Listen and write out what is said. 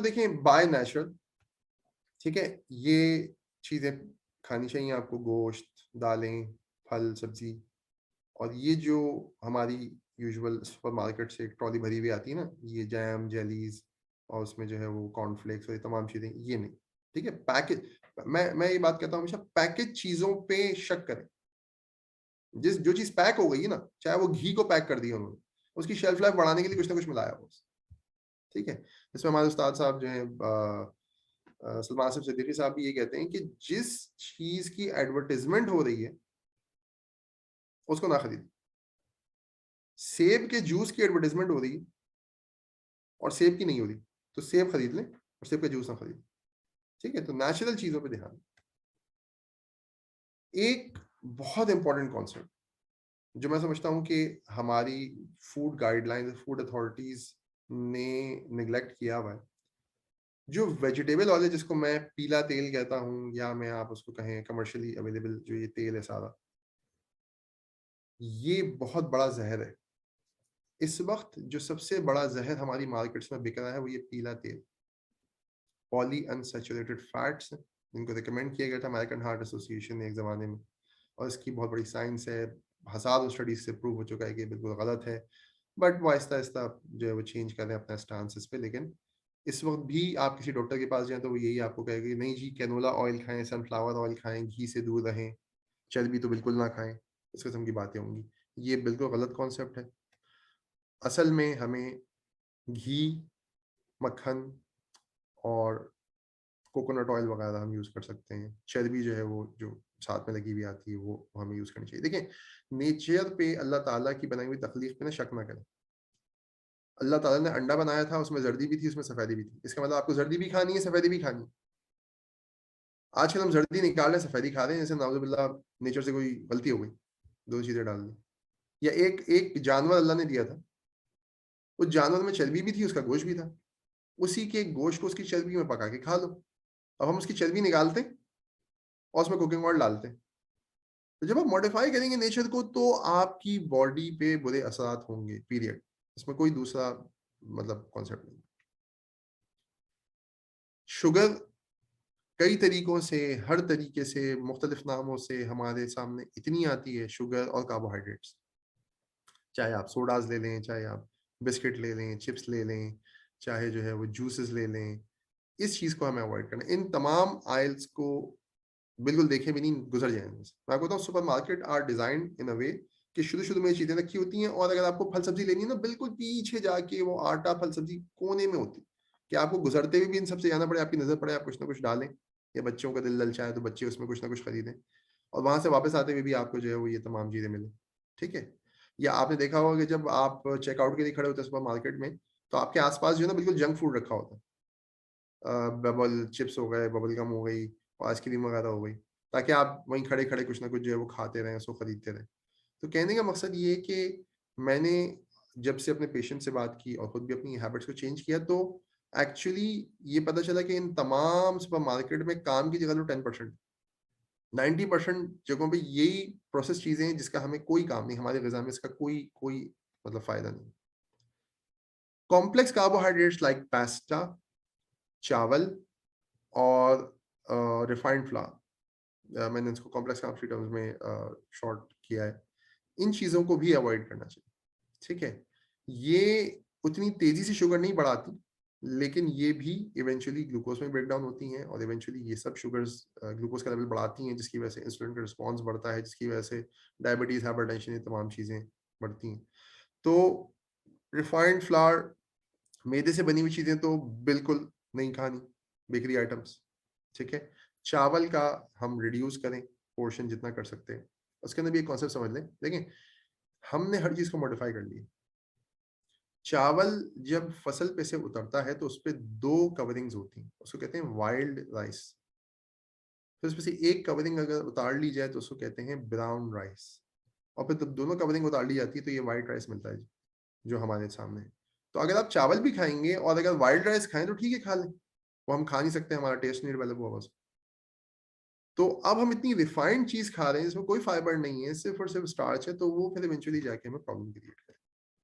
देखें by natural, ठीक है, ये चीज़ें खानी चाहिए आपको, गोश्त, दालें, फल, सब्ज़ी। और ये जो हमारी यूजुअल सुपरमार्केट से एक ट्रॉली भरी हुई आती है ना, ये जैम, जेलीज़ और उसमें जो है वो कॉर्नफ्लेक्स और ये तमाम चीज़ें, ये नहीं, ठीक है? पैकेज, मैं ये बात कहता हूँ हमेशा, पैकेज चीज़ों पे शक करें। जो चीज़ पैक हो गई है ना, चाहे वो घी को पैक कर दिया उन्होंने, उसकी शेल्फ लाइफ बढ़ाने के लिए कुछ ना कुछ मिलाया होगा उसमें, ठीक है? इसमें हमारे उस्ताद साहब जो हैं सलमान आसिफ सिद्दीकी साहब भी ये कहते हैं कि जिस चीज़ की एडवर्टाइज़मेंट हो रही है, उसको ना खरीदें। सेब के जूस की एडवर्टाइज़मेंट हो रही है और सेब की नहीं हो रही, तो सेब खरीद लें और सेब का जूस ना खरीदें, ठीक है? तो नेचुरल चीज़ों पे ध्यान दें। एक बहुत इम्पोर्टेंट कॉन्सेप्ट जो मैं समझता हूँ कि हमारी फूड गाइडलाइंस, फूड अथॉरिटीज़ ने नेग्लेक्ट किया हुआ है। जो वेजिटेबल ऑयल है जिसको मैं पीला तेल कहता हूँ या मैं आप उसको कहें कमर्शियली अवेलेबल जो ये तेल है सारा, ये बहुत बड़ा ज़हर है। इस वक़्त जो सबसे बड़ा ज़हर हमारी मार्केट्स में बिक रहा है वो ये पीला तेल। पॉली अनसैचुरेटेड फैट्स हैं, जिनको रिकमेंड किया गया था अमेरिकन हार्ट एसोसिएशन ने एक ज़माने में, और इसकी बहुत बड़ी साइंस है, हज़ारों स्टडीज़ से प्रूव हो चुका है कि ये बिल्कुल गलत है। बट वो आहिस्ता-आहिस्ता जो है वो चेंज कर रहे हैं अपना स्टांस इस पे, लेकिन इस वक़्त भी आप किसी डॉक्टर के पास जाएँ तो वो यही आपको कहेगा कि नहीं जी, कैनोला ऑयल खाएँ, सनफ्लावर ऑयल खाएँ, घी से दूर रहें, चर्बी तो बिल्कुल ना खाएँ, इस किस्म की बातें होंगी। ये बिल्कुल गलत कॉन्सेप्ट है। असल में हमें घी, मक्खन और कोकोनट ऑयल वगैरह हम यूज़ कर सकते हैं। चर्बी जो है वो जो साथ में लगी हुई आती है वो हमें यूज़ करनी चाहिए। देखिए, नेचर पे अल्लाह ताला की बनाई हुई तख़लीक़ पे ना शक ना करें। अल्लाह ताला ने अंडा बनाया था, उसमें ज़र्दी भी थी, उसमें सफ़ेदी भी थी। इसका मतलब आपको ज़र्दी भी खानी है, सफ़ेदी भी खानी है। आजकल हम ज़र्दी निकाल रहे हैं, सफ़ेदी खा रहे हैं, जैसे नाउज़ुबिल्लाह नेचर से कोई गलती हो गई, 2 चीज़ें डाल दी। या एक एक जानवर अल्लाह ने दिया था, उस जानवर में चर्बी भी थी, उसका गोश्त भी था। उसी के गोश्त को उसकी चर्बी में पका के खा लो। अब हम उसकी चर्बी निकालते हैं और उसमें कुकिंग ऑयल डालते हैं। तो जब आप मॉडिफाई करेंगे नेचर को तो आपकी बॉडी पे बुरे असरात होंगे, पीरियड। इसमें कोई दूसरा मतलब कॉन्सेप्ट नहीं। शुगर कई तरीकों से, हर तरीके से, मुख्तलिफ नामों से हमारे सामने इतनी आती है, शुगर और कार्बोहाइड्रेट्स। चाहे आप सोडाज़ ले लें, चाहे आप बिस्किट ले लें, चिप्स ले लें, चाहे जो है वो जूसेस ले लें, इस चीज़ को हमें अवॉइड करना है। इन तमाम आइल्स को बिल्कुल देखे भी नहीं, गुज़र जाएँ इनमें से। मैं आपको बताऊँ, सुपरमार्केट आर डिज़ाइन्ड इन अ वे कि शुरू-शुरू में ये चीज़ें रखी होती हैं, और अगर आपको फल-सब्ज़ी लेनी है ना, बिल्कुल पीछे जाके वो आटा, फल-सब्ज़ी कोने में होती है, कि आपको गुज़रते हुए भी इन सब से जाना पड़े, आपकी नज़र पड़े, आप कुछ ना कुछ डालें, या बच्चों का दिल ललचाए तो बच्चे उसमें कुछ ना कुछ खरीदें, और वहाँ से वापस आते हुए भी आपको जो है वो ये तमाम चीज़ें मिलें, ठीक है? या आपने देखा होगा कि जब आप चेकआउट के लिए खड़े होते हैं सुपरमार्केट में, तो आपके आस-पास जो है ना बिल्कुल जंक फूड रखा होता है। बबल चिप्स हो गए, बबल गम हो गई, आइसक्रीम वगैरह हो गई, ताकि आप वहीं खड़े-खड़े कुछ ना कुछ जो है वो खाते रहें, उसको खरीदते रहें। तो कहने का मकसद ये है कि मैंने जब से अपने पेशेंट से बात की और खुद भी अपनी हैबिट्स को चेंज किया, तो एक्चुअली ये पता चला कि इन तमाम सुपरमार्केट में काम की जगह तो 10%, 90% जगहों पे यही प्रोसेस चीज़ें हैं जिसका हमें कोई काम नहीं, हमारी ग़िज़ा में इसका कोई कोई मतलब फ़ायदा नहीं। कॉम्प्लेक्स कार्बोहाइड्रेट्स लाइक पास्ता, चावल और रिफाइंड फ्लावर, मैंने इसको कॉम्प्लेक्स कार्ब्स की टर्म्स में शॉर्ट किया है। इन चीज़ों को भी अवॉइड करना चाहिए, ठीक है? ये उतनी तेज़ी से शुगर नहीं बढ़ाती, लेकिन ये भी इवेंचुअली ग्लूकोज़ में ब्रेक डाउन होती हैं, और इवेंचुअली ये सब शुगर्स ग्लूकोज़ का लेवल बढ़ाती हैं, जिसकी वजह से इंसुलिन का रिस्पॉन्स बढ़ता है, जिसकी वजह से डायबिटीज़, हाइपरटेंशन, ये तमाम चीज़ें बढ़ती हैं। तो रिफाइंड फ्लावर, मैदे से बनी हुई चीज़ें तो बिल्कुल नहीं खानी, बेकरी आइटम्स, ठीक है? चावल का हम रिड्यूस करें, पोर्शन जितना कर सकते हैं। उसके अंदर भी एक कॉन्सेप्ट समझ लें, देखें, हमने हर चीज़ को मॉडिफ़ाई कर लिया। चावल जब फसल पे से उतरता है तो उसपे 2 कवरिंग्स होती हैं, उसको कहते हैं वाइल्ड राइस। फिर उसमें से एक कवरिंग अगर उतार ली जाए तो उसको कहते हैं ब्राउन राइस, और फिर जब दोनों कवरिंग उतार ली जाती है तो ये व्हाइट राइस मिलता है, जो हमारे सामने है। तो अगर आप चावल भी खाएँगे और अगर व्हाइट राइस खाएँ तो ठीक है, खा लें। वो हम खा नहीं सकते, हमारा टेस्ट नहीं डेवलप हुआ बस। तो अब हम इतनी रिफाइंड चीज़ खा रहे हैं जिसमें कोई फाइबर नहीं है, सिर्फ़ और सिर्फ़ स्टार्च है, तो वो फिर इवेंचुअली जाके हमें प्रॉब्लम क्रिएट करेगा।